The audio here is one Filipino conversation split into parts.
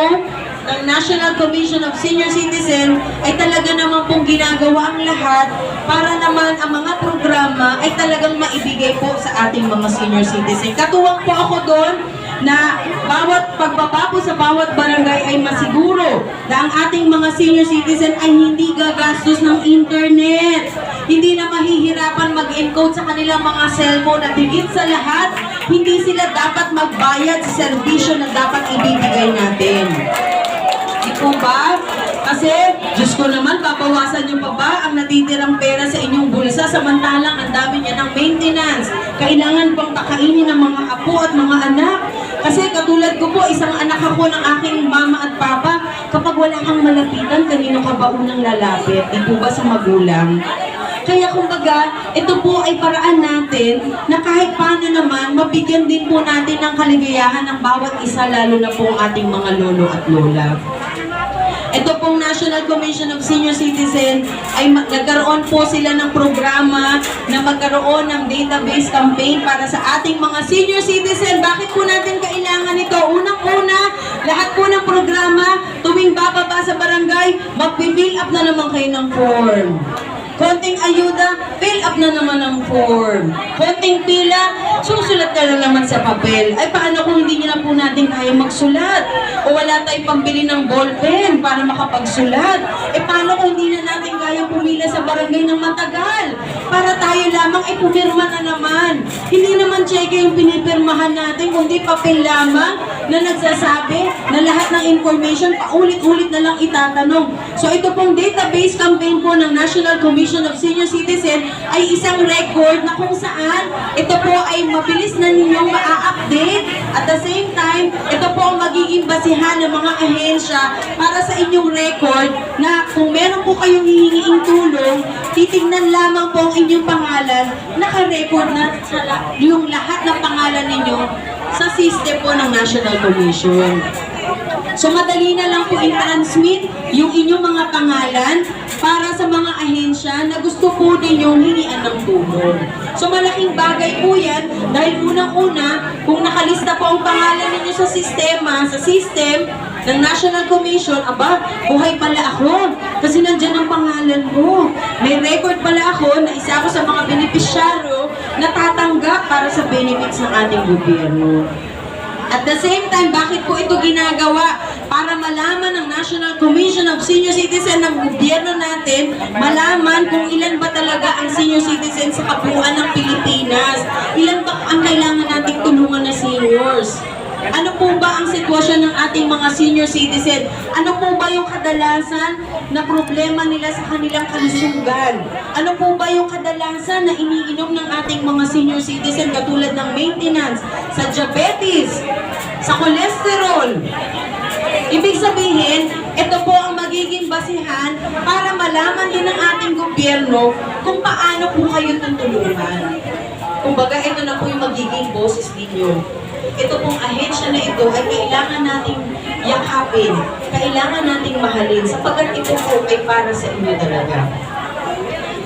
ng National Commission of Senior Citizen ay talaga naman pong ginagawa ang lahat para naman ang mga programa ay talagang maibigay po sa ating mga senior citizen. Katuwang po ako doon na bawat pagbaba po sa bawat barangay ay masiguro na ang ating mga senior citizen ay hindi gagastos ng internet. Hindi na mahihirapan mag-encode sa kanilang mga cellphone at higit sa lahat, hindi sila dapat magbayad sa serbisyo na dapat ibibigay natin. Di po ba? Kasi, Diyos ko naman, babawasan nyo pa ba ang natitirang pera sa inyong bulsa samantalang ang dami niya ng maintenance. Kailangan pang pakainin ng mga apo at mga anak. Kasi katulad ko po, isang anak ako ng aking mama at papa, kapag wala kang malapitan, kanino ka ba unang lalapit? Di po ba sa magulang? Kaya kumbaga, ito po ay paraan natin na kahit paano naman, mabigyan din po natin ng kaligayahan ng bawat isa, lalo na po ang ating mga lolo at lola. Ito pong National Commission of Senior Citizen ay nagkaroon po sila ng programa na magkaroon ng database campaign para sa ating mga senior citizen. Bakit po natin kailangan ito? Unang-una, lahat po ng programa, tuwing bababa sa barangay, mag-fill up na naman kayo ng form. Konting ayuda, fill up na naman ang form. Konting pila, susulat ka na naman sa papel. Ay, paano kung hindi nyo na po natin kaya magsulat? O wala tayong pambili ng ballpen para makapagsulat? Eh, paano kung hindi na natin kaya pumila sa barangay ng matagal? Para tayo lamang ay pumirma na naman. Hindi naman cheque yung pinipirmahan natin, kundi papel lamang na nagsasabi na lahat ng information paulit-ulit na lang itatanong. So, ito pong database campaign po ng National Commission of Senior Citizen ay isang record na kung saan ito po ay mabilis na ninyong ma-update. At the same time, ito po ang magiging basihan ng mga ahensya para sa inyong record na kung meron po kayong hihingiing tulong, titignan lamang po ang inyong pangalan, naka-record na yung lahat ng pangalan ninyo sa system po ng National Commission. So madali na lang po i-transmit yung inyong mga pangalan para sa mga ahensya na gusto po ninyong hingian ng tulong. So malaking bagay po yan dahil unang-una, kung nakalista po ang pangalan ninyo sa sistema, sa system ng National Commission, aba, buhay pala ako kasi nandyan ang pangalan ko. May record pala ako na isa ako sa mga benepisyaryo na tatanggap para sa benefits ng ating gobyerno. At the same time, bakit po ito ginagawa? Para malaman ng National Commission of Senior Citizen ng gobyerno natin, malaman kung ilan ba talaga ang senior citizen sa kabuuan ng Pilipinas. Ilan ba ang kailangan nating tulungan na seniors? Ano po ba ang sitwasyon ng ating mga senior citizen? Ano po ba yung kadalasan na problema nila sa kanilang kalusugan? Ano po ba yung kadalasan na iniinom ng ating mga senior citizen katulad ng maintenance, sa diabetes, sa cholesterol? Ibig sabihin, ito po ang magiging basihan para malaman din ng ating gobyerno kung paano po kayo tutulungan. Kumbaga, ito na po yung magiging boses ninyo. Ito pong ahensya na ito ay kailangan nating yakapin, kailangan nating mahalin, sapagkat ito po ay para sa inyo talaga.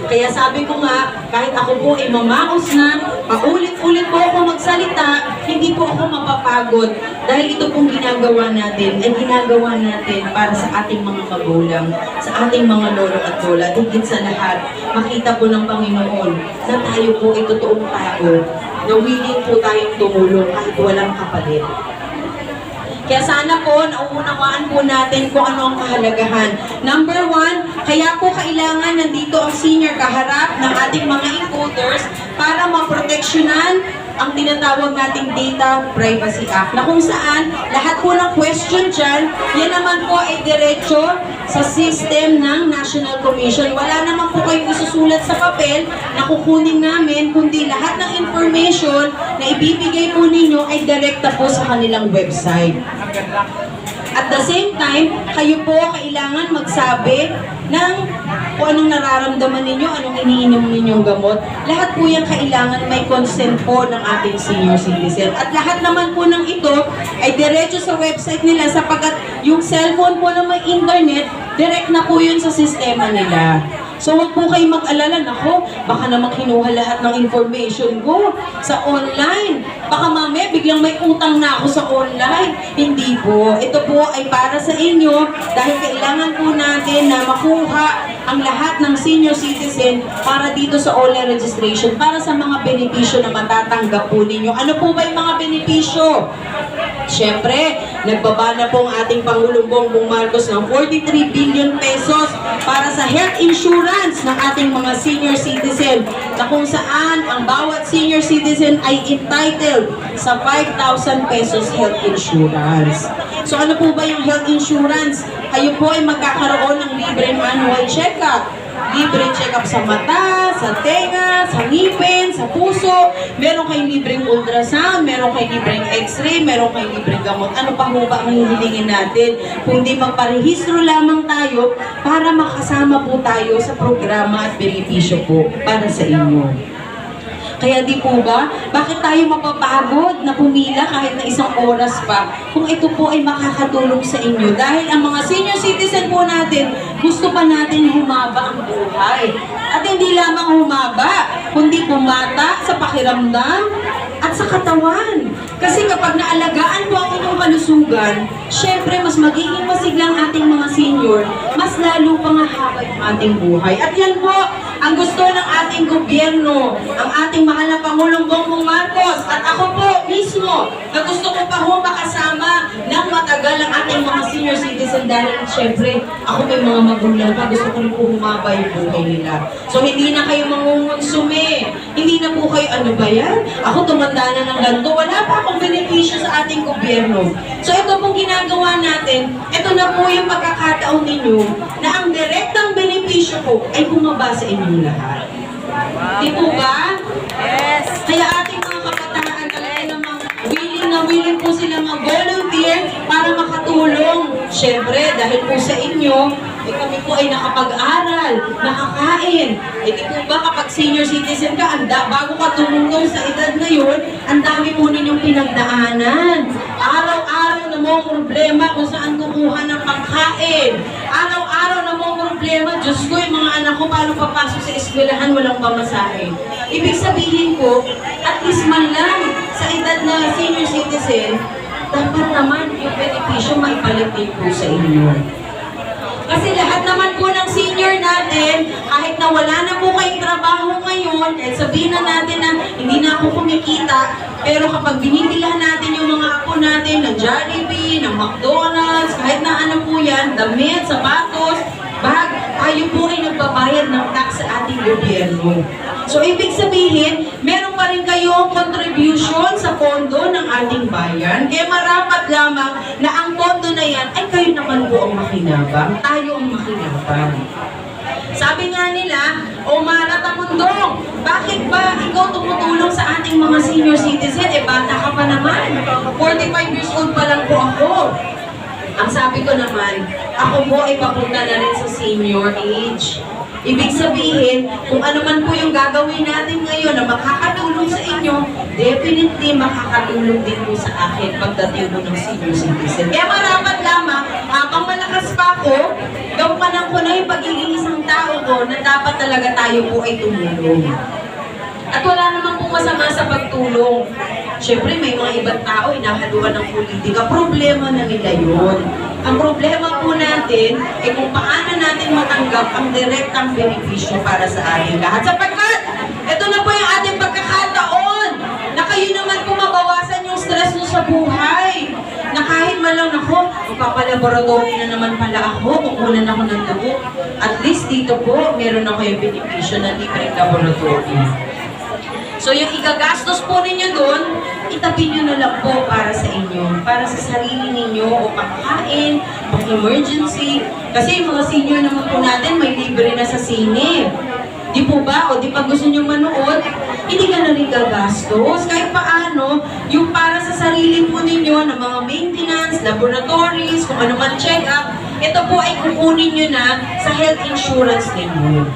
Kaya sabi ko nga, kahit ako po ay mamaos na, paulit-ulit po ako magsalita, hindi po ako mapapagod dahil ito pong ginagawa natin ay ginagawa natin para sa ating mga magulang, sa ating mga lolo at lola. Higit sa lahat, makita po ng Panginoon na tayo po ay totoong tao, na willing po tayong tumulong kahit walang kapalit. Kaya sana po, nauunawaan po natin kung ano ang kahalagahan. Number one, kaya po kailangan nandito ang senior kaharap ng ating mga encoders para maproteksyonan ang tinatawag nating Data Privacy Act, na kung saan lahat po ng question dyan, yan naman po ay diretso sa system ng National Commission. Wala naman po kayong isusulat sa papel na kukunin namin, kundi lahat ng information na ibibigay po ninyo ay direkta po sa kanilang website. At the same time, kayo po kailangan magsabi ng kung anong nararamdaman ninyo, anong iniinom ninyong gamot. Lahat po yan kailangan may consent po ng ating senior citizen. At lahat naman po ng ito ay diretso sa website nila sapagkat yung cellphone po na may internet, direct na po yun sa sistema nila. So huwag po kayong mag-alala, nako, baka naman kinuha lahat ng information ko sa online. Baka mamaya biglang may utang na ako sa online. Hindi po. Ito po ay para sa inyo dahil kailangan po natin na makuha ang lahat ng senior citizen para dito sa online registration, para sa mga benepisyo na matatanggap po ninyo. Ano po ba yung mga benepisyo? Siyempre, nagbaba na po ang ating Pangulong Bongbong Marcos ng 43 billion pesos para sa health insurance ng ating mga senior citizen na kung saan ang bawat senior citizen ay entitled sa 5,000 pesos health insurance. So ano po ba yung health insurance? Kayo po ay magkakaroon ng libreng annual check-up. Libreng check-up sa mata, sa tenga, sa ngipin, sa puso. Meron kayong libreng ultrasound, meron kayong libreng x-ray, meron kayong libreng gamot. Ano pa ho ba ang hihilingin natin? Kundi magparehistro lamang tayo para makasama po tayo sa programa at benepisyo po para sa inyo. Kaya di po ba, bakit tayo mapapagod na pumila kahit na isang oras pa kung ito po ay makakatulong sa inyo? Dahil ang mga senior citizen po natin, gusto pa natin humaba ang buhay. At hindi lamang humaba, kundi pumata sa pakiramdam at sa katawan. Kasi kapag naalagaan po ang inyong kalusugan, syempre mas magiging masiglang ating mga senior, mas lalo pang hahaba yung ating buhay. At yan po, ang gusto ng ating gobyerno, ang ating mahal na Pangulong Bongbong Marcos, at ako po mismo, na gusto ko pa ho makasama ng matagal ang ating mga senior citizen dahil syempre, ako may mga magulang pa, gusto ko rin po humaba yung buhay nila. So hindi na kayo mangungonsume, hindi na po kayo, ano ba yan? Ako tumanda na ng ganito, wala pa akong benepisyo sa ating gobyerno. So ito pong ginagawa natin, ito na po yung pagkakataon ninyo na ang direktang benepisyo ko ay bumaba sa inyong lahat. Di po ba? Yes. Kaya ating mga kabataan talaga namang willing po sila mag-volunteer para makatulong. Siyempre, dahil po sa inyo, kami po ay nakapag-aral, nakakain. Di po ba kapag senior citizen ka, bago ka tumungtong sa edad ngayon, ang dami po ninyong pinagdaanan. Araw-araw na mong problema kung saan kukuha ng pagkain. Araw-araw na mong problema, Diyos ko, yung mga anak ko, paano papasok sa eskwelahan, walang pamasahe. Ibig sabihin ko, at least man lang, sa edad na senior citizen, dapat naman yung benepisyo maibalik din po sa inyo. Kasi lahat naman po ng senior natin, kahit na wala na po kayong trabaho ngayon, kahit sabihin na natin na hindi na ako kumikita, pero kapag binibilhan natin yung mga apo natin ng Jollibee, ng McDonald's, kahit na ano po yan, damit, sapatos, bag, tayo po ay nagbabayad ng tax sa ating gobyerno. So, ibig sabihin, meron pa rin kayong contribution sa pondo ng ating bayan. Kaya marapat lamang na ang pondo na yan ay kayo naman po ang makinabang. Tayo ang makinabang. Sabi nga nila, o Marata Mundong, bakit ba ikaw tumutulong sa ating mga senior citizen? Bata ka pa naman. 45 years old pa lang po ako. Ang sabi ko naman, ako po ay papunta na rin sa senior age. Ibig sabihin, kung ano man po yung gagawin natin ngayon na makakatulong sa inyo, definitely makakatulong din po sa akin pagdating po ng senior citizen. Kaya marapat lamang, habang malakas pa ako, gampanan ko na yung pagiging isang tao ko na dapat talaga tayo po ay tumulong. At wala naman po masama sa pagtulong. Siyempre, may mga ibang tao hinahaluan ng politika. Problema na nila yun. Ang problema po natin ay kung paano natin matanggap ang direktang benepisyo para sa ating lahat. Sapagkat, ito na po yung ating pagkakataon na kayo naman po mabawasan yung stress nyo sa buhay. Na kahit man lang ako, magpapalaboratory na naman pala ako, kukunan ako ng dugo. At least dito po, meron ako yung benepisyo na libreng laboratory. So yung igagastos po ninyo doon, itabi nyo na lang po para sa inyo, para sa sarili ninyo o pagkain, pang-emergency. Kasi yung mga senior naman po natin, may libre na sa sine. Di po ba? O di pag gusto nyo manood, hindi ka na rin gagastos. Kahit paano, yung para sa sarili po ninyo ng mga maintenance, laboratories, kung ano man check-up, ito po ay kukunin nyo na sa health insurance ninyo.